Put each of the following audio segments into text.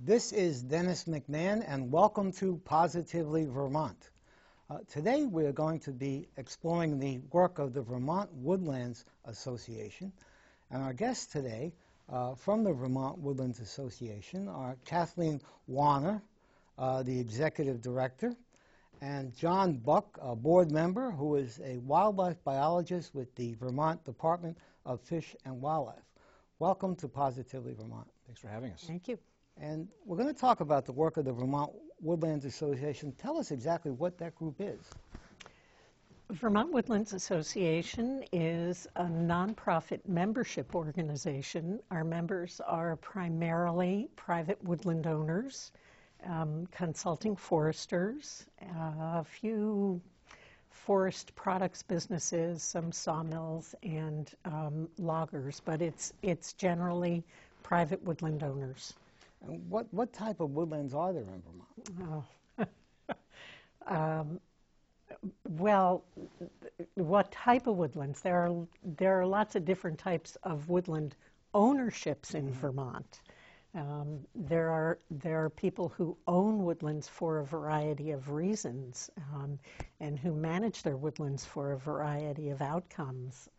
This is Dennis McMahon, and welcome to Positively Vermont. Today we are going to be exploring the work of the Vermont Woodlands Association, and our guests today from the Vermont Woodlands Association are Kathleen Warner, the Executive Director, and John Buck, a board member who is a wildlife biologist with the Vermont Department of Fish and Wildlife. Welcome to Positively Vermont. Thanks for having us. Thank you. And we're going to talk about the work of the Vermont Woodlands Association. Tell us exactly what that group is. Vermont Woodlands Association is a nonprofit membership organization. Our members are primarily private woodland owners, consulting foresters, a few forest products businesses, some sawmills, and loggers, but it's generally private woodland owners. And what type of woodlands are there in Vermont? Well, what type of woodlands? There are lots of different types of woodland ownerships in Vermont. There are people who own woodlands for a variety of reasons, and who manage their woodlands for a variety of outcomes,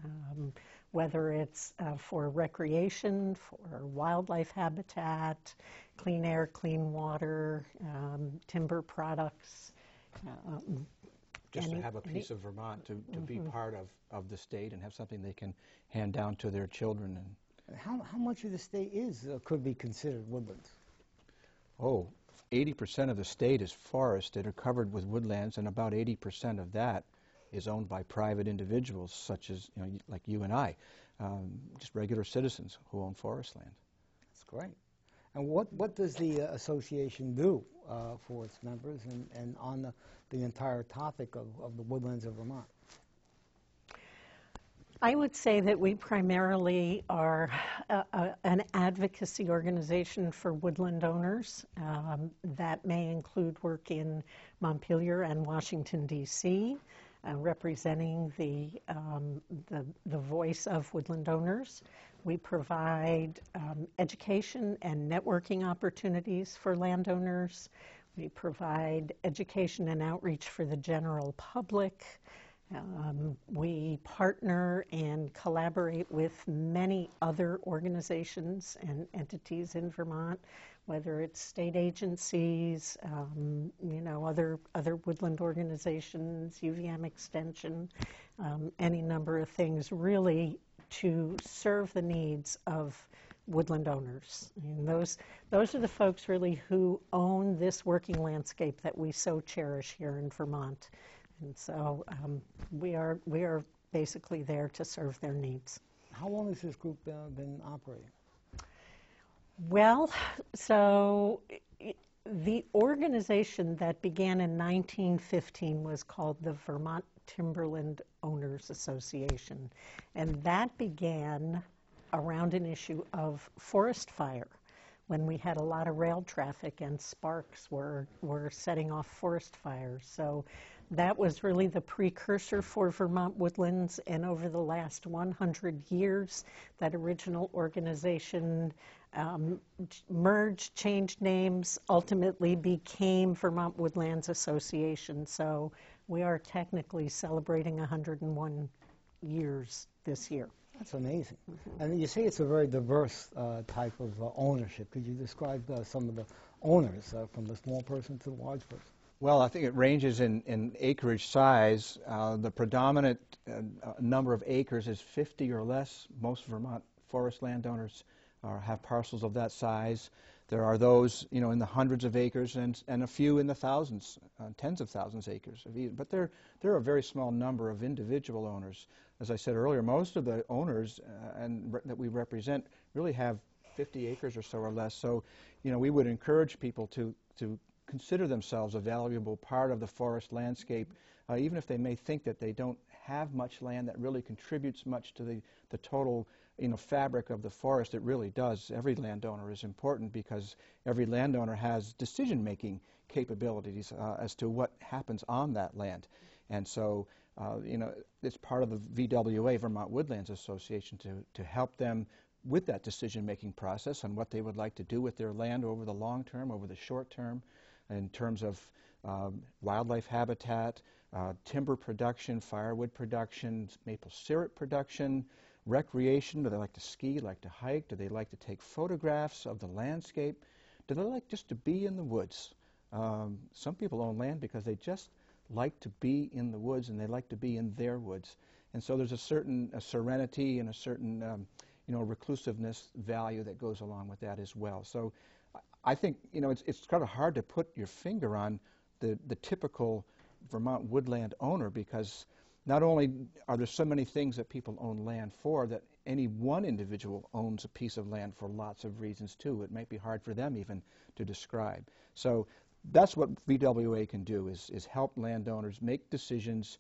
whether it's for recreation, for wildlife habitat, clean air, clean water, timber products. Just to have a piece of Vermont, to be part of the state and have something they can hand down to their children. And how much of the state could be considered woodlands? 80% of the state is forested or covered with woodlands, and about 80% of that is owned by private individuals, such as like you and I, just regular citizens who own forest land. That's great. And what does the association do for its members and on the entire topic of the woodlands of Vermont? I would say that we primarily are an advocacy organization for woodland owners. That may include work in Montpelier and Washington, D.C., representing the voice of woodland owners. We provide education and networking opportunities for landowners. We provide education and outreach for the general public. We partner and collaborate with many other organizations and entities in Vermont, whether it's state agencies, other woodland organizations, UVM Extension, any number of things, really to serve the needs of woodland owners. And those are the folks really who own this working landscape that we so cherish here in Vermont. And so we are basically there to serve their needs. How long has this group been operating? Well, so the organization that began in 1915 was called the Vermont Timberland Owners Association, and that began around an issue of forest fire, when we had a lot of rail traffic and sparks were setting off forest fires. So that was really the precursor for Vermont Woodlands, and over the last 100 years, that original organization merged, changed names, ultimately became Vermont Woodlands Association. So we are technically celebrating 101 years this year. That's amazing. And you say it's a very diverse type of ownership. Could you describe some of the owners, from the small person to the large person? Well, I think it ranges in acreage size. The predominant number of acres is 50 or less. Most Vermont forest landowners have parcels of that size. There are those, in the hundreds of acres and a few in the thousands, tens of thousands of acres. But there are a very small number of individual owners. As I said earlier, most of the owners that we represent really have 50 acres or so or less. So, we would encourage people to consider themselves a valuable part of the forest landscape, even if they may think that they don't have much land that really contributes much to the total fabric of the forest. It really does. Every landowner is important because every landowner has decision-making capabilities as to what happens on that land. And so, it's part of the VWA, Vermont Woodlands Association, to help them with that decision-making process on what they would like to do with their land over the long term, over the short term, in terms of wildlife habitat, timber production, firewood production, maple syrup production, recreation. Do they like to ski, like to hike? Do they like to take photographs of the landscape? Do they like just to be in the woods? Some people own land because they just like to be in the woods, and they like to be in their woods. And so there's a certain serenity and a certain reclusiveness value that goes along with that as well. So I think it's kind of hard to put your finger on the typical Vermont woodland owner, because not only are there so many things that people own land for, that any one individual owns a piece of land for lots of reasons too. It might be hard for them even to describe. So that's what VWA can do, is help landowners make decisions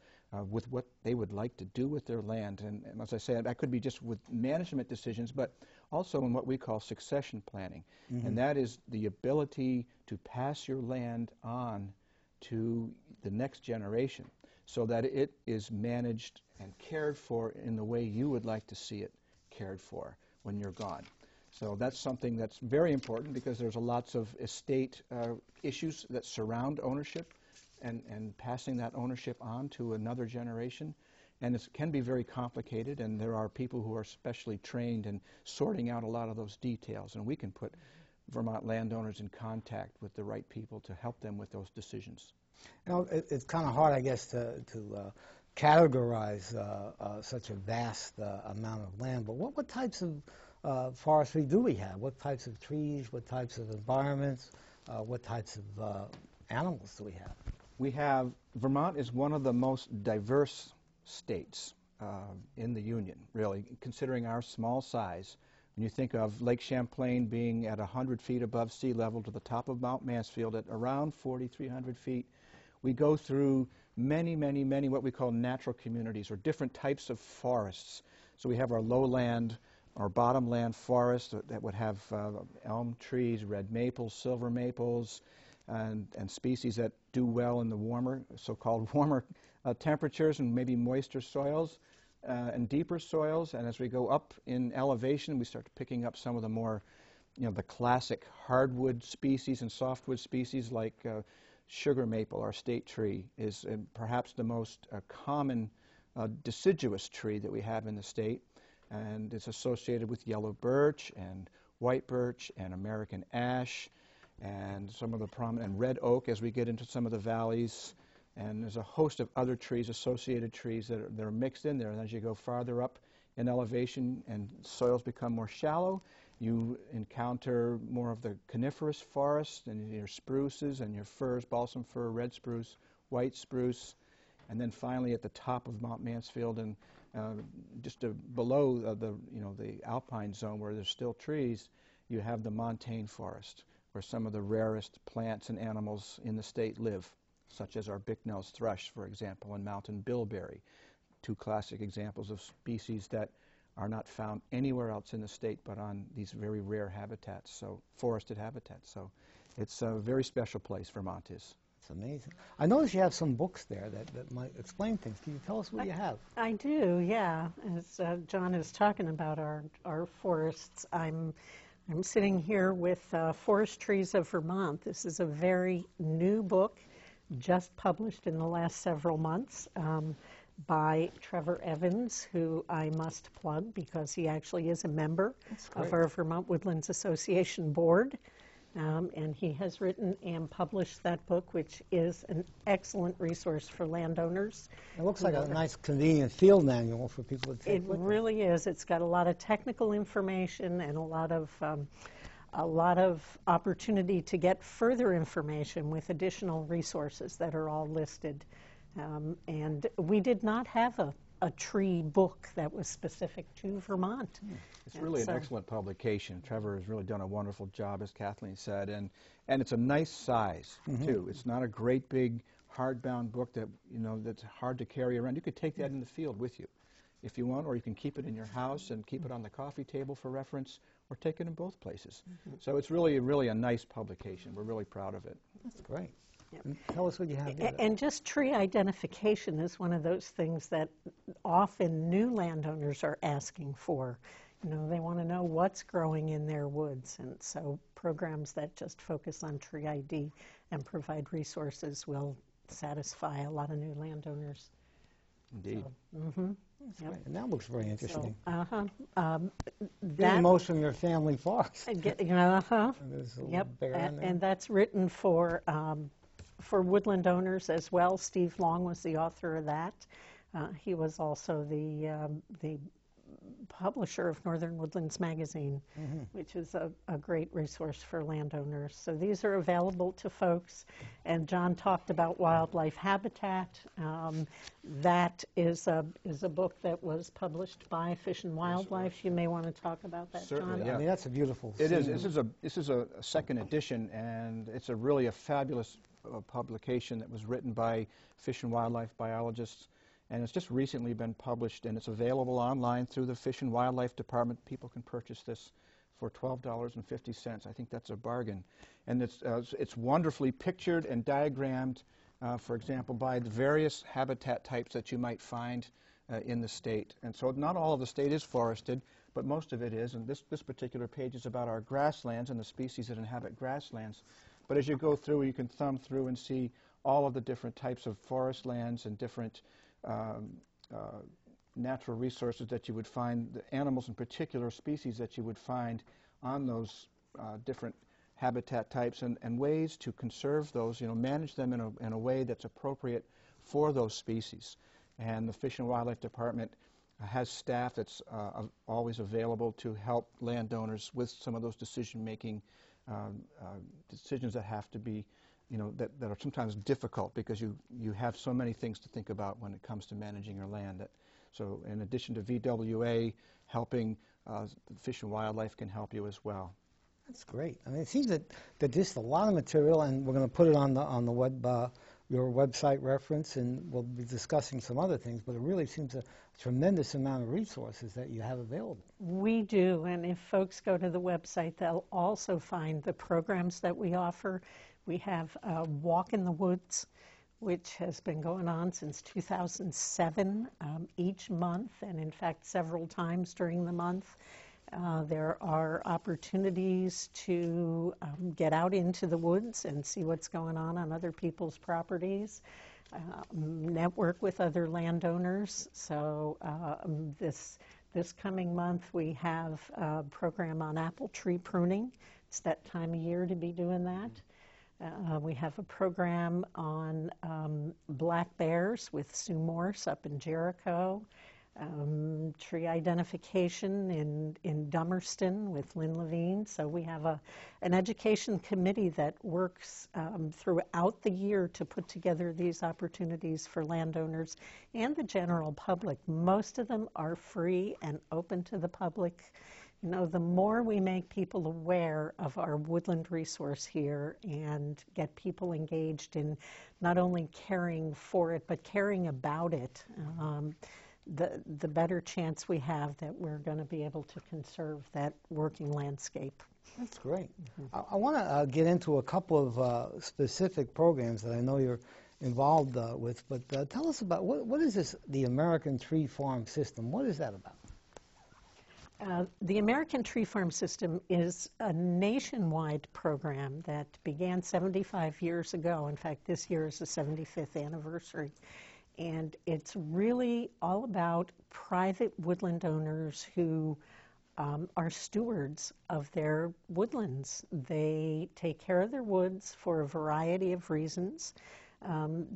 with what they would like to do with their land. And as I said, that could be just with management decisions, but also in what we call succession planning. Mm-hmm. And that is the ability to pass your land on to the next generation so that it is managed and cared for in the way you would like to see it cared for when you're gone. So that's something that's very important, because there's lots of estate issues that surround ownership and passing that ownership on to another generation. And it can be very complicated, and there are people who are specially trained in sorting out a lot of those details. And we can put Vermont landowners in contact with the right people to help them with those decisions. It's kind of hard, I guess, to categorize such a vast amount of land. But what types of forestry do we have? What types of trees? What types of environments? What types of animals do we have? Vermont is one of the most diverse states in the Union, really, considering our small size. When you think of Lake Champlain being at 100 feet above sea level to the top of Mount Mansfield at around 4,300 feet, we go through many, many, many what we call natural communities, or different types of forests. So we have our lowland, our bottomland forests that would have elm trees, red maples, silver maples, and species that do well in the warmer, so-called warmer temperatures and maybe moister soils and deeper soils. And as we go up in elevation, we start picking up some of the more, the classic hardwood species and softwood species like sugar maple, our state tree, is perhaps the most common deciduous tree that we have in the state. And it's associated with yellow birch and white birch and American ash and some of the prominent red oak as we get into some of the valleys. And there's a host of other trees, associated trees that are mixed in there. And as you go farther up in elevation and soils become more shallow, you encounter more of the coniferous forest and your spruces and your firs, balsam fir, red spruce, white spruce. And then finally at the top of Mount Mansfield and just below the alpine zone where there's still trees, you have the montane forest, where some of the rarest plants and animals in the state live, such as our bicknell's thrush, for example, and mountain bilberry, two classic examples of species that are not found anywhere else in the state but on these very rare habitats, so forested habitats. So it's a very special place, Vermont is. It's amazing. I notice you have some books there that might explain things. Can you tell us what you have? I do, yeah. As John is talking about our forests, I'm sitting here with Forest Trees of Vermont. This is a very new book, just published in the last several months, by Trevor Evans, who I must plug because he actually is a member of our Vermont Woodlands Association board. And he has written and published that book, which is an excellent resource for landowners. It looks like a nice, convenient field manual for people to take with them. It really is. It's got a lot of technical information and a lot of opportunity to get further information with additional resources that are all listed. And we did not have a tree book that was specific to Vermont. It's really an excellent publication. Trevor has really done a wonderful job, as Kathleen said, and it's a nice size, too. It's not a great big hardbound book that's hard to carry around. You could take that in the field with you if you want, or you can keep it in your house and keep it on the coffee table for reference, or take it in both places. So it's really a nice publication. We're really proud of it. That's great. Yep. Tell us what you have there. And just tree identification is one of those things that often new landowners are asking for. They want to know what's growing in their woods. And so programs that just focus on tree ID and provide resources will satisfy a lot of new landowners. Indeed. So, Yep. And that looks very interesting. So, Being most of your family forest. Yep. And that's written for woodland owners as well. Steve Long was the author of that. He was also the publisher of Northern Woodlands Magazine, which is a great resource for landowners. So these are available to folks. And John talked about wildlife habitat. That is a book that was published by Fish and Wildlife. You may want to talk about that, Certainly, John. yeah. I mean, that's a beautiful It is. scene. This is a second edition, and it's really a fabulous publication that was written by fish and wildlife biologists. And it's just recently been published, and it's available online through the Fish and Wildlife Department. People can purchase this for $12.50. I think that's a bargain. And it's wonderfully pictured and diagrammed, for example, by the various habitat types that you might find in the state. And so not all of the state is forested, but most of it is. And this particular page is about our grasslands and the species that inhabit grasslands. But as you go through, you can thumb through and see all of the different types of forest lands and different natural resources that you would find, the animals in particular, species that you would find on those different habitat types, and ways to conserve those, manage them in a way that's appropriate for those species. And the Fish and Wildlife Department has staff that's always available to help landowners with some of those decision-making decisions that have to be that are sometimes difficult because you have so many things to think about when it comes to managing your land. So in addition to VWA helping, Fish and Wildlife can help you as well. That's great. I mean, it seems that just a lot of material, and we're going to put it on the web, your website reference, and we'll be discussing some other things, but it really seems a tremendous amount of resources that you have available. We do, and if folks go to the website, they'll also find the programs that we offer. We have Walk in the Woods, which has been going on since 2007, each month, and in fact several times during the month. There are opportunities to get out into the woods and see what's going on other people's properties, network with other landowners. So this coming month we have a program on apple tree pruning. It's that time of year to be doing that. We have a program on black bears with Sue Morse up in Jericho, tree identification in Dummerston with Lynn Levine. So we have an education committee that works throughout the year to put together these opportunities for landowners and the general public. Most of them are free and open to the public. The more we make people aware of our woodland resource here and get people engaged in not only caring for it, but caring about it, the better chance we have that we're going to be able to conserve that working landscape. That's great. I want to get into a couple of specific programs that I know you're involved with, but tell us about what is this, the American Tree Farm System? What is that about? The American Tree Farm System is a nationwide program that began 75 years ago. In fact, this year is the 75th anniversary. And it's really all about private woodland owners who are stewards of their woodlands. They take care of their woods for a variety of reasons.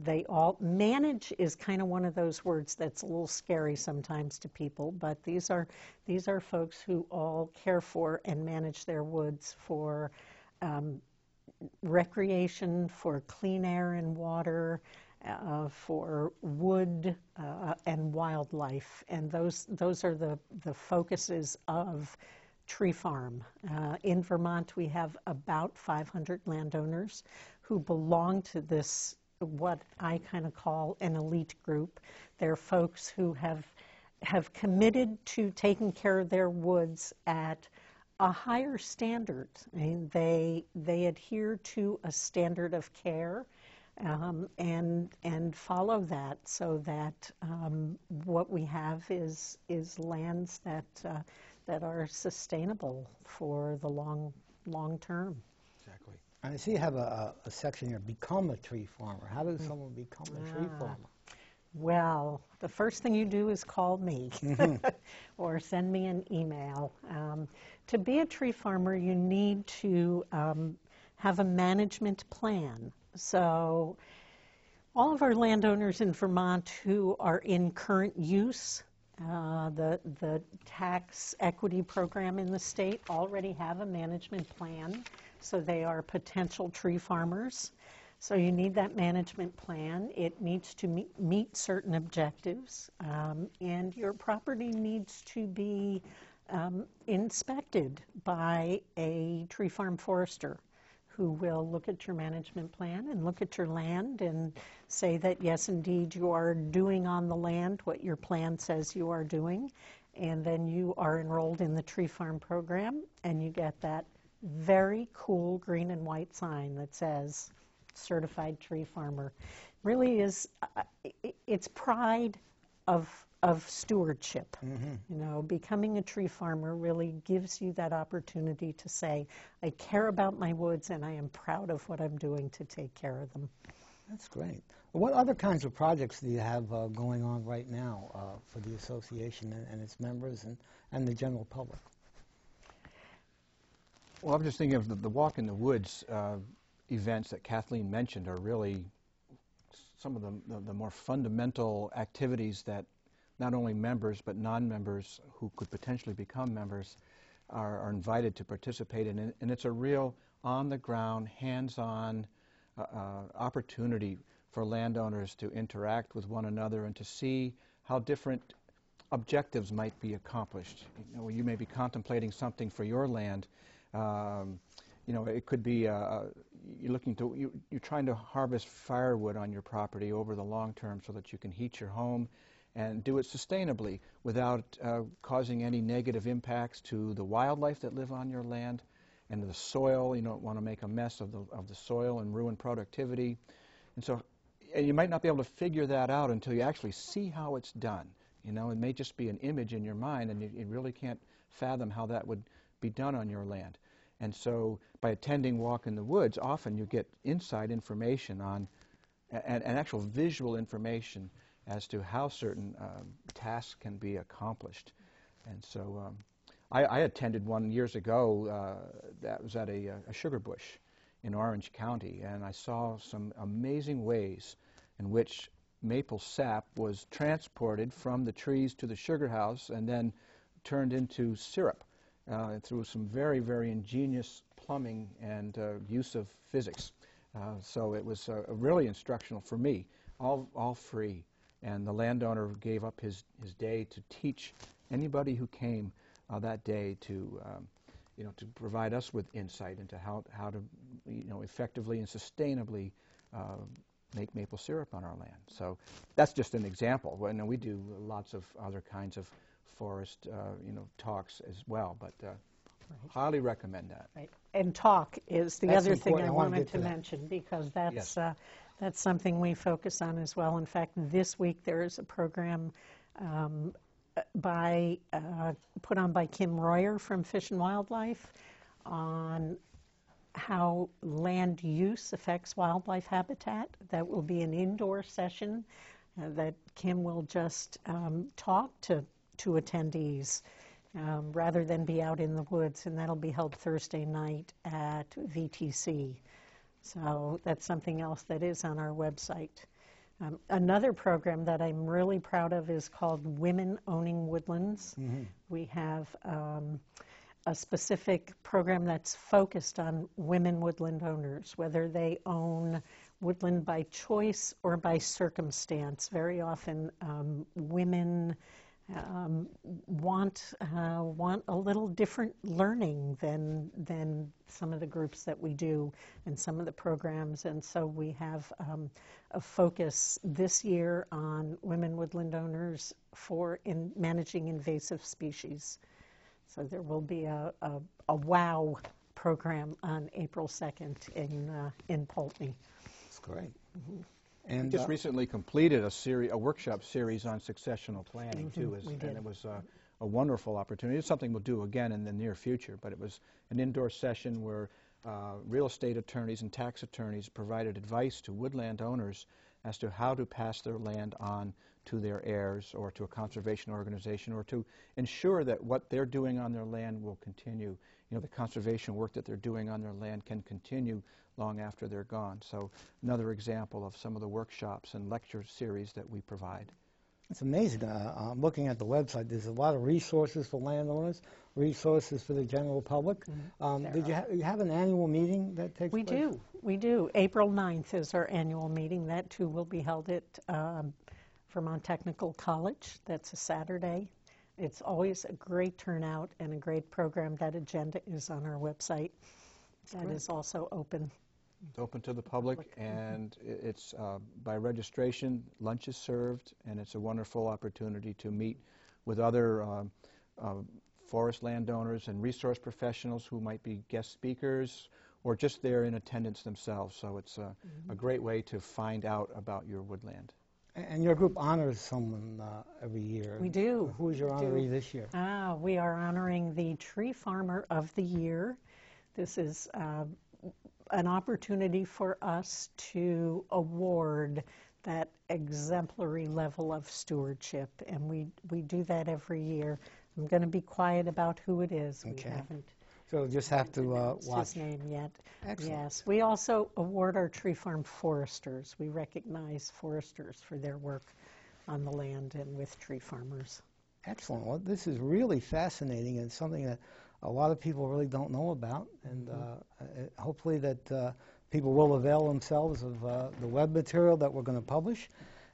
They all manage is kind of one of those words that's a little scary sometimes to people, but these are folks who all care for and manage their woods for recreation, for clean air and water, for wood and wildlife, and those are the focuses of Tree Farm. In Vermont, we have about 500 landowners who belong to this, what I kind of call an elite group. They're folks who have committed to taking care of their woods at a higher standard. I mean, they adhere to a standard of care and follow that, so that what we have is lands that are sustainable for the long term. Exactly. And I see you have a section here, become a tree farmer. How does someone become a tree farmer? Well, the first thing you do is call me or send me an email. To be a tree farmer, you need to have a management plan. So all of our landowners in Vermont who are in current use, the tax equity program in the state already have a management plan, so they are potential tree farmers. So you need that management plan. It needs to meet certain objectives, and your property needs to be inspected by a tree farm forester who will look at your management plan and look at your land and say that, yes, indeed, you are doing on the land what your plan says you are doing. And then you are enrolled in the tree farm program, and you get that very cool green and white sign that says certified tree farmer. Really is, it's pride of stewardship. You know, becoming a tree farmer really gives you that opportunity to say, I care about my woods and I am proud of what I'm doing to take care of them. That's great. What other kinds of projects do you have going on right now for the association and its members and the general public? Well, I'm just thinking of the Walk in the Woods events that Kathleen mentioned are really some of the more fundamental activities that not only members but non-members who could potentially become members are invited to participate in. And it's a real on-the-ground, hands-on opportunity for landowners to interact with one another and to see how different objectives might be accomplished. You know, you may be contemplating something for your land. You know, it could be you're trying to harvest firewood on your property over the long term so that you can heat your home and do it sustainably without causing any negative impacts to the wildlife that live on your land and to the soil. You don't want to make a mess of the soil and ruin productivity. And so you might not be able to figure that out until you actually see how it's done. You know, it may just be an image in your mind, and you really can't fathom how that would be done on your land. And so by attending Walk in the Woods, often you get inside information on, and actual visual information as to how certain tasks can be accomplished. And so I attended one years ago that was at a sugar bush in Orange County, and I saw some amazing ways in which maple sap was transported from the trees to the sugar house and then turned into syrup. Through some very, very ingenious plumbing and use of physics. So it was really instructional for me, all free. And the landowner gave up his day to teach anybody who came that day to provide us with insight into how to effectively and sustainably make maple syrup on our land. So that's just an example. Well, we do lots of other kinds of forest, talks as well, but highly recommend that. Right. And talk is the other thing I wanted to mention, because that's Yes. That's something we focus on as well. In fact, this week there is a program put on by Kim Royer from Fish and Wildlife on how land use affects wildlife habitat. That will be an indoor session that Kim will just talk to attendees rather than be out in the woods, and that'll be held Thursday night at VTC. So that's something else that is on our website. Another program that I'm really proud of is called Women Owning Woodlands. Mm-hmm. We have a specific program that's focused on women woodland owners, whether they own woodland by choice or by circumstance. Very often women want a little different learning than some of the groups that we do and some of the programs, and so we have a focus this year on women woodland owners in managing invasive species. So there will be a WOW program on April 2nd in Pulteney. That's great. Mm-hmm. And we just recently completed a workshop series on successional planning, too. We did. And it was a wonderful opportunity. It's something we'll do again in the near future, but it was an indoor session where real estate attorneys and tax attorneys provided advice to woodland owners as to how to pass their land on to their heirs or to a conservation organization, or to ensure that what they're doing on their land will continue. You know, the conservation work that they're doing on their land can continue long after they're gone. So another example of some of the workshops and lecture series that we provide. It's amazing. I'm looking at the website. There's a lot of resources for landowners, resources for the general public. Did you have an annual meeting that takes place? We do. April 9th is our annual meeting. That too will be held at Vermont Technical College. That's a Saturday. It's always a great turnout and a great program. That agenda is on our website. That is also open. It's open to the public, and it's by registration. Lunch is served, and it's a wonderful opportunity to meet with other forest landowners and resource professionals who might be guest speakers or just there in attendance themselves. So it's a great way to find out about your woodland. And your group honors someone every year. We do. Who is your honoree this year? We are honoring the Tree Farmer of the Year. This is an opportunity for us to award that exemplary level of stewardship, and we do that every year. I'm going to be quiet about who it is. Okay. We haven't So we'll just have to watch his name yet. Excellent. Yes. We also award our tree farm foresters. We recognize foresters for their work on the land and with tree farmers. Excellent. Well, this is really fascinating and something that a lot of people really don't know about, and hopefully that people will avail themselves of the web material that we're going to publish,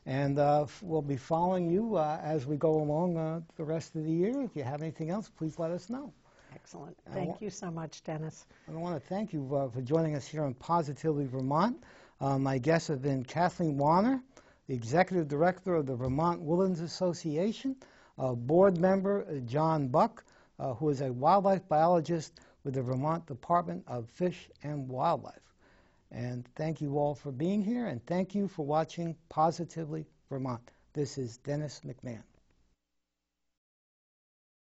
and we'll be following you as we go along the rest of the year. If you have anything else, please let us know. Excellent. Thank you so much, Dennis. I want to thank you for joining us here on Positively Vermont. My guests have been Kathleen Warner, the Executive Director of the Vermont Woodlands Association, Board Member John Buck, who is a wildlife biologist with the Vermont Department of Fish and Wildlife. And thank you all for being here, and thank you for watching Positively Vermont. This is Dennis McMahon.